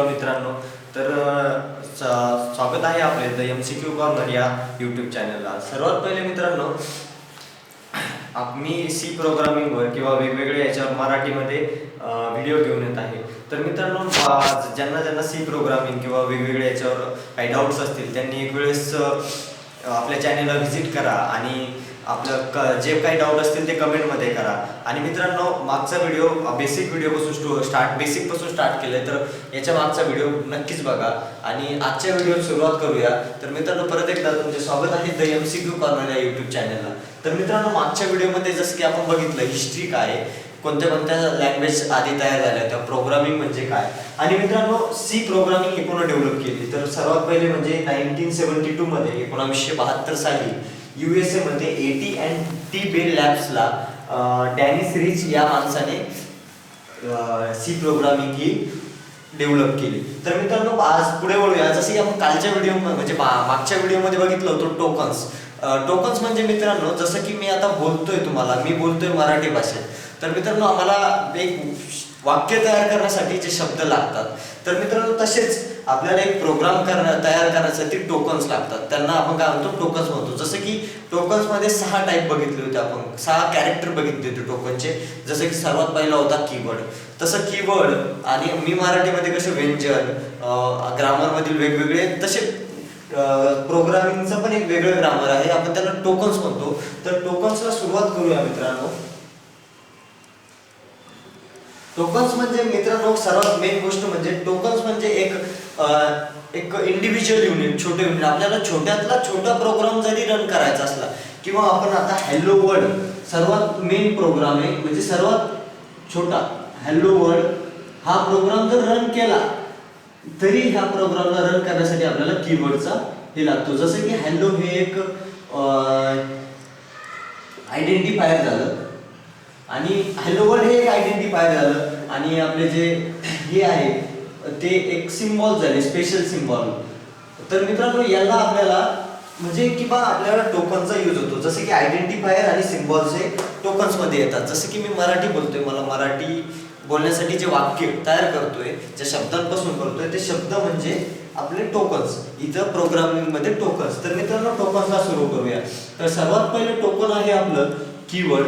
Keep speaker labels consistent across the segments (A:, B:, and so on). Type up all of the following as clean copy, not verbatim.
A: मित्रांनो, तर स्वागत आहे आपले द MCQ कॉर्नर या यूट्यूब चॅनलला. सर्वात पहिले मित्रांनो, मी सी प्रोग्रामिंगवर किंवा वेगवेगळ्या याच्यावर मराठीमध्ये व्हिडिओ घेऊन येत आहे. तर मित्रांनो, ज्यांना ज्यांना सी प्रोग्रामिंग किंवा वेगवेगळ्या याच्यावर काही डाऊट्स असतील त्यांनी एक वेळेस आपल्या चॅनलला व्हिजिट करा आणि आपलं जे काही डाऊट असतील ते कमेंटमध्ये करा. आणि मित्रांनो, मागचा व्हिडिओ बेसिक व्हिडिओपासून बेसिकपासून स्टार्ट केलं तर याच्या मागचा व्हिडिओ नक्कीच बघा. आणि आजच्या व्हिडिओ सुरुवात करूया. तर मित्रांनो, परत एकदा तुमचे स्वागत आहे द MCQ कॉर्नर या यूट्यूब चॅनलला. तर मित्रांनो, मागच्या व्हिडिओमध्ये जसं की आपण बघितलं हिस्ट्री काय, कोणत्या कोणत्या लँग्वेज आधी तयार झाल्या होत्या, प्रोग्रामिंग म्हणजे काय. आणि मित्रांनो, सी प्रोग्रामिंग हे कोण डेव्हलप केली तर सर्वात पहिले म्हणजे 1972 मध्ये 1972 साली USA मध्ये AT&T बेल लॅब्सला डॅनिस रिच या माणसाने सी प्रोग्रामिंग ही डेव्हलप केली. तर मित्रांनो, आज पुढे वळूया. जसं की आपण कालच्या व्हिडिओ म्हणजे मागच्या व्हिडिओमध्ये बघितलं होतं टोकन्स. टोकन्स म्हणजे मित्रांनो, जसं की मी आता बोलतोय तुम्हाला, मी बोलतोय मराठी भाषेत. तर मित्रांनो, आम्हाला एक वाक्य तयार करण्यासाठी जे शब्द लागतात, तर मित्रांनो तसेच आपल्याला एक प्रोग्राम तयार करण्यासाठी टोकन्स लागतात. त्यांना आपण काय म्हणतो, टोकन्स म्हणतो. जसं की टोकन्समध्ये 6 टाईप बघितले होते आपण, 6 कॅरेक्टर बघितले होते टोकनचे. जसं की सर्वात पहिला होता कीवर्ड. तसं कीवर्ड आणि मी मराठीमध्ये कसे व्यंजन, ग्रामरमधील वेगवेगळे, तसे प्रोग्रामिंगचं पण एक वेगळं ग्रामर आहे, आपण त्याला टोकन्स म्हणतो. तर टोकन्सला सुरुवात करूया मित्रांनो. टोकन्स म्हणजे मित्रांनो, सर्वात मेन गोष्ट म्हणजे टोकन्स म्हणजे एक इंडिव्हिज्युअल युनिट, छोटे युनिट. आपल्याला छोट्यातला छोटा प्रोग्राम जरी रन करायचा असला, किंवा आपण आता हॅलो वर्ल्ड सर्वात मेन प्रोग्राम आहे, म्हणजे सर्वात छोटा हॅलो वर्ल्ड हा प्रोग्राम जर रन केला तरी ह्या प्रोग्रामला रन करण्यासाठी आपल्याला कीवर्डचा हे लागतो. जसं की हॅलो हे एक आयडेंटिफायर झालं, आणि हॅलो वर्ल्ड हे एक आयडेंटिफायर झालं, आणि आपले जे हे आहे ते एक सिम्बॉल झाले, स्पेशल सिम्बॉल. तर मित्रांनो, याला आपल्याला म्हणजे किंवा आपल्याला टोकनचा यूज होतो. जसं की आयडेंटिफायर आणि सिम्बॉल्स हे टोकन्स मध्ये येतात. जसं की मी मराठी बोलतोय, मला मराठी बोलण्यासाठी जे वाक्य तयार करतोय, ज्या शब्दांपासून करतोय, ते शब्द म्हणजे आपले टोकन्स. इथं प्रोग्रामिंग मध्ये टोकन्स. तर मित्रांनो, टोकन्सला सुरू करूया. तर सर्वात पहिले टोकन आहे आपलं कीवर्ड.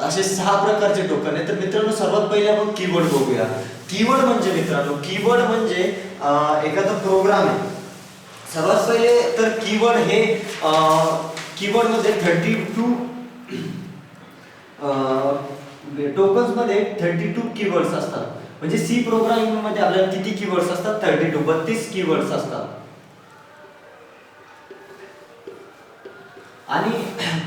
A: असे 6 प्रकारचे टोकन आहेत. तर मित्रांनो, सर्वात पहिले आपण कीवर्ड बघूया. कीवर्ड म्हणजे मित्रांनो, कीवर्ड म्हणजे एखादा प्रोग्राम आहे. सर्वात पहिले तर कीवर्ड हे कीवर्ड मध्ये 32 टोकन्स मध्ये 32 कीवर्ड्स असतात. म्हणजे सी प्रोग्रामिंग मध्ये आपल्याला किती कीवर्ड्स असतात, 32 कीवर्ड्स असतात. आणि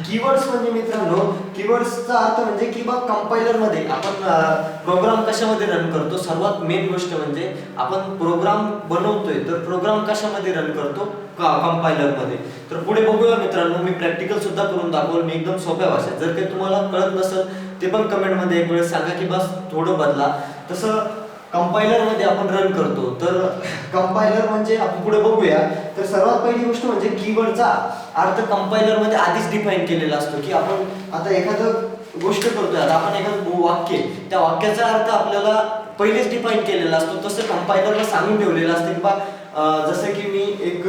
A: कीवर्ड्स म्हणजे मित्रांनो, कीवर्ड्सचा अर्थ म्हणजे किंवा कंपायलर मध्ये आपण प्रोग्राम कशामध्ये रन करतो. सर्वात मेन गोष्ट म्हणजे आपण प्रोग्राम बनवतोय, तर प्रोग्राम कशामध्ये रन करतो, कंपायलर मध्ये. तर पुढे बघूया मित्रांनो, मी प्रॅक्टिकल सुद्धा करून दाखवलं मी एकदम सोप्या भाषेत. जर काही तुम्हाला कळत नसेल ते पण कमेंट मध्ये एक वेळ सांगा की बस थोडं बदला. तसं कंपायलर मध्ये आपण रन करतो. तर कंपायलर म्हणजे आपण पुढे बघूया. तर सर्वात पहिली गोष्ट म्हणजे कीवर्डचा अर्थ कंपायलर मध्ये आधीच डिफाईन केलेला असतो. की आपण आता एखादं गोष्ट करतोय, आता आपण एखादं वाक्य, त्या वाक्याचा अर्थ आपल्याला पहिलेच डिफाईन केलेला असतो. तसं कंपायलरला सांगून ठेवलेलं असतं की जसं की मी एक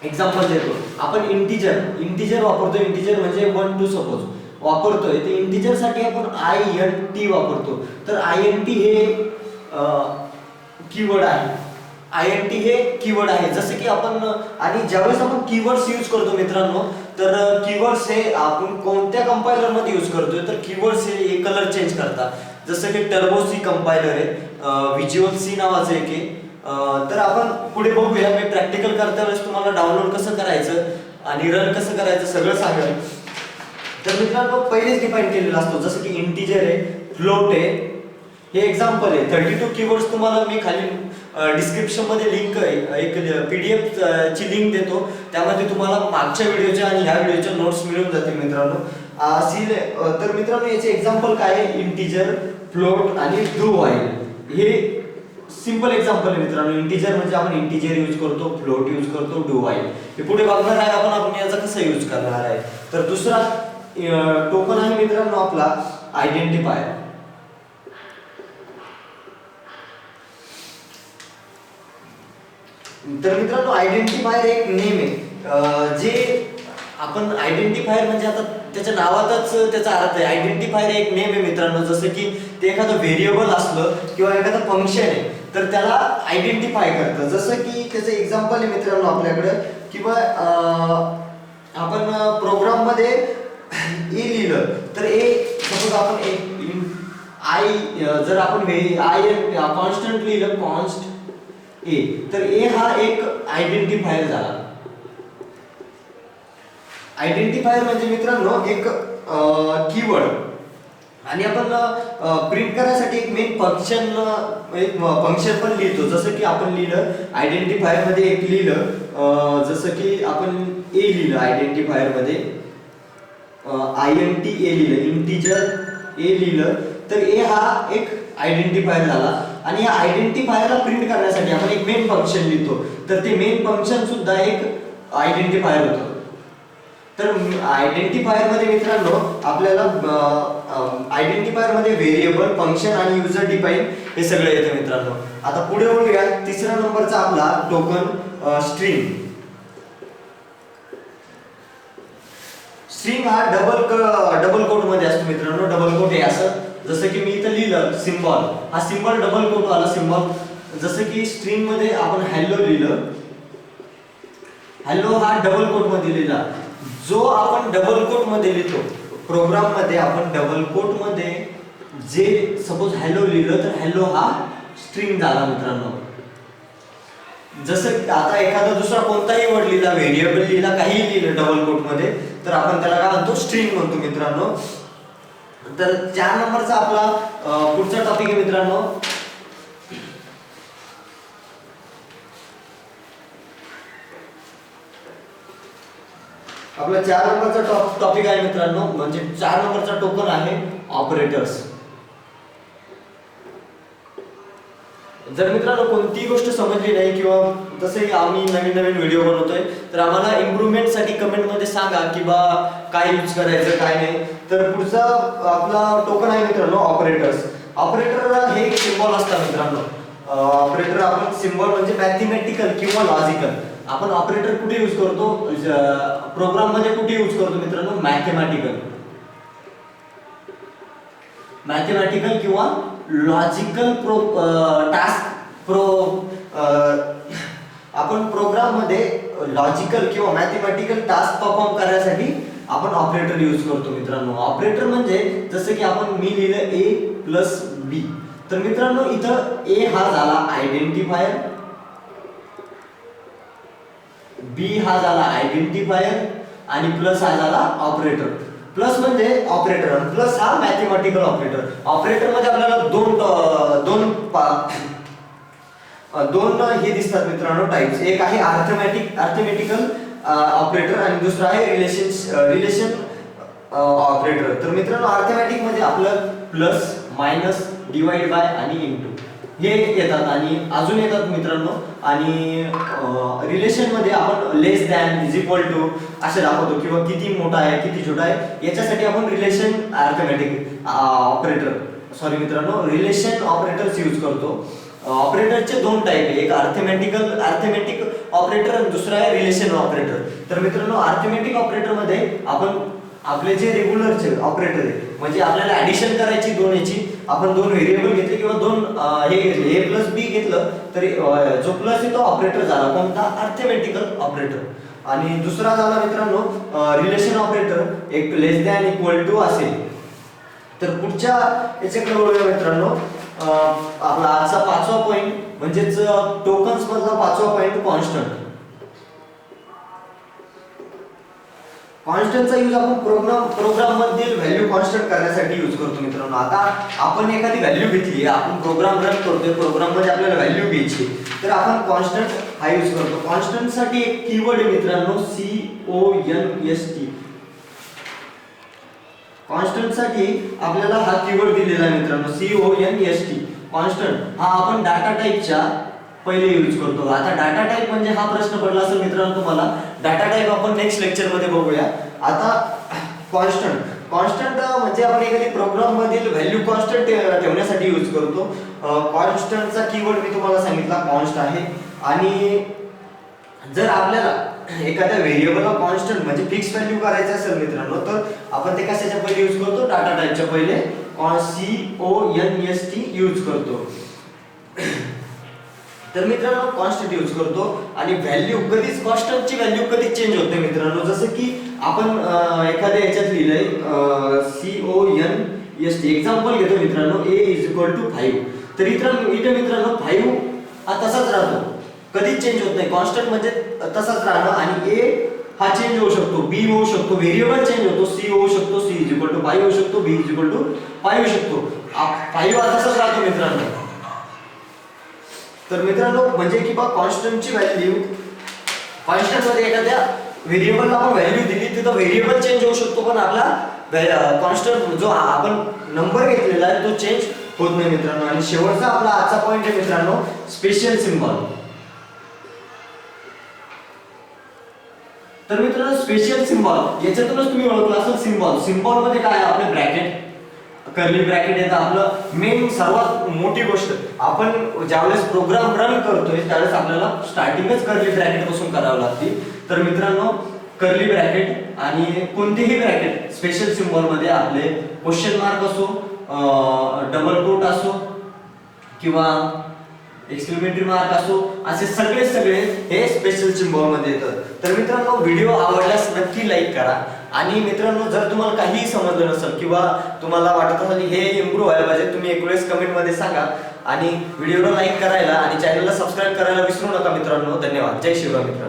A: एक्झाम्पल देतो. आपण इंटिजर वापरतो. इंटिजर म्हणजे 1 2 सपोज वापरतोय, तर इंटिजर साठी आपण INT वापरतो. तर INT हे कीवर्ड आहे. INT हे कीवर्ड आहे. जसं की आपण, आणि ज्यावेळेस आपण कीवर्ड्स यूज करतो मित्रांनो, तर कीवर्ड्स हे आपण कोणत्या कंपायलर मध्ये यूज करतोय, तर कीवर्ड्स हे कलर चेंज करतात. जसं की टर्बो सी कंपायलर आहे, व्हिज्युअल सी नावाचं एक आहे. तर आपण पुढे बघूया. मी प्रॅक्टिकल करता वेळेस तुम्हाला डाउनलोड कसं करायचं आणि रन कसं करायचं सगळं सांगेल. तर मित्रांनो, पहिलेच डिफाईन केलेला असतो. जसं की इंटिजर आहे, फ्लोट आहे, हे एक्झाम्पल आहे. 32 कीवर्ड्स तुम्हाला मी खाली डिस्क्रिप्शन मध्ये लिंक आहे, एक PDF ची लिंक देतो. त्यामध्ये तुम्हाला मागच्या व्हिडिओच्या आणि ह्या व्हिडिओच्या नोट्स मिळून जातील मित्रांनो. तर मित्रांनो, याचे एक्झाम्पल काय आहे, इंटिजर, फ्लोट आणि डू व्हाईल. हे सिंपल एक्झाम्पल आहे मित्रांनो. इंटिजर म्हणजे आपण इंटिजर यूज करतो, फ्लोट यूज करतो, डू व्हाईल. हे पुढे बघणार आहे आपण याचा कसं यूज करणार आहे. तर दुसरा टोकन आहे मित्रांनो आपला आयडेंटिफायर. तर मित्रांनो आयडेंटिफायर एक नेम आहे, जे आपण आयडेंटिफायर म्हणजे आता त्याच्या नावातच त्याचा अर्थ आहे. आयडेंटिफायर एक नेम आहे मित्रांनो. जसं की ते एखादं व्हेरिएबल असलं किंवा एखादं फंक्शन आहे तर त्याला आयडेंटिफाय करतं. जसं की त्याचं एक्झाम्पल आहे मित्रांनो आपल्याकडे, किंवा आपण प्रोग्राम मध्ये ए लिहिलं तर ए सपोज आपण एक आय जर आपण आय कॉन्स्टंट लिहिलं कॉन्स्ट ए, तर ए हा एक आयडेंटिफायर झाला. आयडेंटिफायर म्हणजे मित्रांनो एक कीवर्ड, आणि आपण प्रिंट करण्यासाठी एक मेन फंक्शन पण लिहितो. जसं की आपण लिहिलं आयडेंटिफायर मध्ये एक लिहिलं, जसं की आपण ए लिहिलं आयडेंटिफायर मध्ये INT ए लिहिलं, इंटिजर ए लिहिलं, तर ए हा एक आयडेंटिफायर झाला. आणि या आयडेंटिफायरला प्रिंट करण्यासाठी आपण एक मेन फंक्शन लिहितो, तर ते मेन फंक्शन सुद्धा एक आयडेंटिफायर होतं. तर आयडेंटिफायर मध्ये मित्रांनो आपल्याला आयडेंटिफायर मध्ये व्हेरिएबल, फंक्शन आणि युजर डिफाइन हे सगळे येतं मित्रांनो. आता पुढे बोलूया तिसरा नंबरचा आपला टोकन स्ट्रिंग. स्ट्रिंग हा डबल कोट मध्ये असतो मित्रांनो. डबल कोट हे असं, जसं की मी इथं लिहिलं सिम्बॉल, हा सिम्बॉल डबल कोट वाला सिम्बॉल. जसं की स्ट्रिंग मध्ये आपण हॅलो लिहिलं, हॅलो हा डबल कोट मध्ये लिहिला. जो आपण डबल कोट मध्ये लिहितो प्रोग्राम मध्ये, आपण डबल कोट मध्ये जे सपोज हॅलो लिहिलं तर हॅलो हा स्ट्रिंग झाला मित्रांनो. जसं आता एखादा दुसरा कोणताही वर्ड लिहिला, व्हेरिएबल लिहिला, काही लिहिलं डबल कोट मध्ये, तर आपण त्याला काय म्हणतो, स्ट्रिंग म्हणतो मित्रांनो. तर 4 नंबरचा आपला पुढचा टॉपिक आहे मित्रांनो, आपला 4 नंबरचा टॉपिक आहे मित्रांनो, म्हणजे 4 नंबरचा टोकन आहे ऑपरेटर्स. जर मित्रांनो कोणतीही गोष्ट समजली नाही किंवा तसे आम्ही नवीन व्हिडिओ बनवतोय, तर आम्हाला इम्प्रूव्हमेंट साठी कमेंट मध्ये सांगा की बा काय यूज करायचं काय नाही. तर पुढचा आपला टोकन आहे मित्रांनो ऑपरेटर्स. ऑपरेटर हे एक सिम्बॉल असतात मित्रांनो. ऑपरेटर आपण सिम्बॉल म्हणजे मॅथेमॅटिकल किंवा लॉजिकल. आपण ऑपरेटर कुठे यूज करतो, प्रोग्राम मध्ये कुठे यूज करतो मित्रांनो, मॅथेमॅटिकल किंवा लॉजिकल टास्क आपण प्रोग्राम मध्ये लॉजिकल किंवा मॅथेमॅटिकल टास्क परफॉर्म करण्यासाठी आपण ऑपरेटर यूज करतो मित्रांनो. ऑपरेटर म्हणजे जसं की आपण मी लिहिलं A+B, तर मित्रांनो इथं ए हा झाला आयडेंटिफायर, बी हा झाला आयडेंटिफायर आणि प्लस हा झाला ऑपरेटर. प्लस म्हणजे ऑपरेटर आणि प्लस हा मॅथेमॅटिकल ऑपरेटर. ऑपरेटर मध्ये आपल्याला दोन हे दिसतात मित्रांनो टाइप्स. एक आहे अर्थमॅटिकल ऑपरेटर आणि दुसरा आहे रिलेशन ऑपरेटर. तर मित्रांनो अर्थमॅटिक मध्ये आपलं प्लस, मायनस, डिवाइड बाय आणि इनटू हे येतात आणि अजून येतात मित्रांनो. आणि रिलेशन मध्ये आपण लेस दॅन, इज इक्वल टू असे दाखवतो किंवा किती मोठा आहे किती छोटा आहे, याच्यासाठी आपण रिलेशन मित्रांनो रिलेशन ऑपरेटर्स यूज करतो. ऑपरेटरचे 2 टाइप आहे, एक अर्थमॅटिक ऑपरेटर आणि दुसरा आहे रिलेशन ऑपरेटर. तर मित्रांनो अर्थमॅटिक ऑपरेटर मध्ये आपण आपले जे रेग्युलरचे ऑपरेटर आहे, म्हणजे आपल्याला ऍडिशन करायची दोन याची, आपण 2 व्हेरिएबल घेतले किंवा 2 हे घेतले A+B घेतलं तरी जो प्लस आहे तो ऑपरेटर झाला कोणता, अर्थमॅटिकल ऑपरेटर. आणि दुसरा झाला मित्रांनो रिलेशन ऑपरेटर, एक लेस दॅन, इक्वल टू असेल. तर पुढच्या याच्याकडे वळूया मित्रांनो. आपला आजचा 5वा पॉइंट म्हणजेच टोकन्स मधला 5वा पॉइंट कॉन्स्टंट. कॉन्स्टंटचा यूज आपण प्रोग्राम मधील व्हॅल्यू कॉन्स्टंट करण्यासाठी यूज करतो मित्रांनो. आता आपण एखादी व्हॅल्यू घेतली, आपण प्रोग्राम रन करतोय, प्रोग्राम मध्ये आपल्याला व्हॅल्यू घ्यायची, तर आपण कॉन्स्टंट हा यूज करतो. कॉन्स्टंट साठी एक कीवर्ड आहे मित्रांनो CONST. कॉन्स्टंट साठी आपल्याला हा कीवर्ड दिलेला आहे मित्रांनो CONST. कॉन्स्टंट हा आपण डाटा टाइपच्या पहिले यूज करतो. आता डाटा टाइप म्हणजे हा प्रश्न पडला असेल मित्रांनो तुम्हाला. डाटा टाइप आपण नेक्स्ट लेक्चर मध्ये बघूया. आता कॉन्स्टंट म्हणजे आपण एखादी प्रोग्राम मधील व्हॅल्यू कॉन्स्टंट ठेवण्यासाठी यूज करतो. कॉन्स्टंटचा कीवर्ड मी तुम्हाला सांगितला कॉन्स्ट आहे. आणि जर आपल्याला एखाद्या व्हेरिएबलला कॉन्स्टंट म्हणजे फिक्स व्हॅल्यू करायचं असेल मित्रांनो, तर आपण ते कशाच्या पहिले यूज करतो, डाटा टाइपच्या पहिले CONST यूज करतो. तर मित्रांनो कॉन्स्टंट यूज करतो आणि व्हॅल्यू कधीच कॉन्स्टंटची व्हॅल्यू कधीच चेंज होत नाही मित्रांनो. जसं की आपण एखाद्या याच्यात लिहिलंय CONST एक्झाम्पल घेतो मित्रांनो, A=5. तर इथे मित्रांनो 5 हा तसाच राहतो, कधीच चेंज होत नाही. कॉन्स्टंट म्हणजे तसाच राहणं आणि A हा चेंज होऊ शकतो, B होऊ शकतो, व्हेरिएबल चेंज होतो, C होऊ शकतो, C=5 होऊ शकतो, B=5 होऊ शकतो. 5 हा तसाच राहतो मित्रांनो. तर मित्रांनो म्हणजे की बा कॉन्स्टंटची व्हॅल्यू, कॉन्स्टंट मध्ये एखाद्या व्हेरिएबलला आपण व्हॅल्यू दिली तिथं व्हेरिएबल चेंज होऊ शकतो, पण आपला कॉन्स्टंट जो आपण नंबर घेतलेला आहे तो चेंज होत नाही मित्रांनो. आणि शेवटचा आपला आजचा पॉइंट आहे मित्रांनो स्पेशल सिम्बॉल. तर मित्रांनो स्पेशल सिम्बॉल याच्यातूनच तुम्ही ओळखलं असेल सिम्बॉल. सिम्बॉल मध्ये काय आपले ब्रॅकेट, कर्ली ब्रॅकेट येतं. आपलं मेन सर्वात मोठी गोष्ट, आपण ज्यावेळेस प्रोग्राम रन करतोय त्यावेळेस आपल्याला स्टार्टिंगच कर्ली ब्रॅकेट पासून करावं लागते. तर मित्रांनो कर्ली ब्रॅकेट आणि कोणतेही ब्रॅकेट स्पेशल सिम्बॉल मध्ये आपले क्वेश्चन मार्क असो, डबल कोट असो किंवा एक्सक्लेमेटरी मार्क असो, असे सगळे हे स्पेशल सिम्बॉल मध्ये येतात. तर मित्रांनो व्हिडिओ आवडल्यास नक्की लाईक करा. आणि मित्रांनो जर तुम्हाला काहीही समजलं नसेल किंवा तुम्हाला वाटत असेल हे इम्प्रूव्ह व्हायला पाहिजे, तुम्ही एक वेळेस कमेंट मध्ये सांगा. आणि व्हिडिओला लाईक करायला आणि चॅनलला सबस्क्राईब करायला विसरू नका मित्रांनो. धन्यवाद. जय शिवराय मित्रांनो.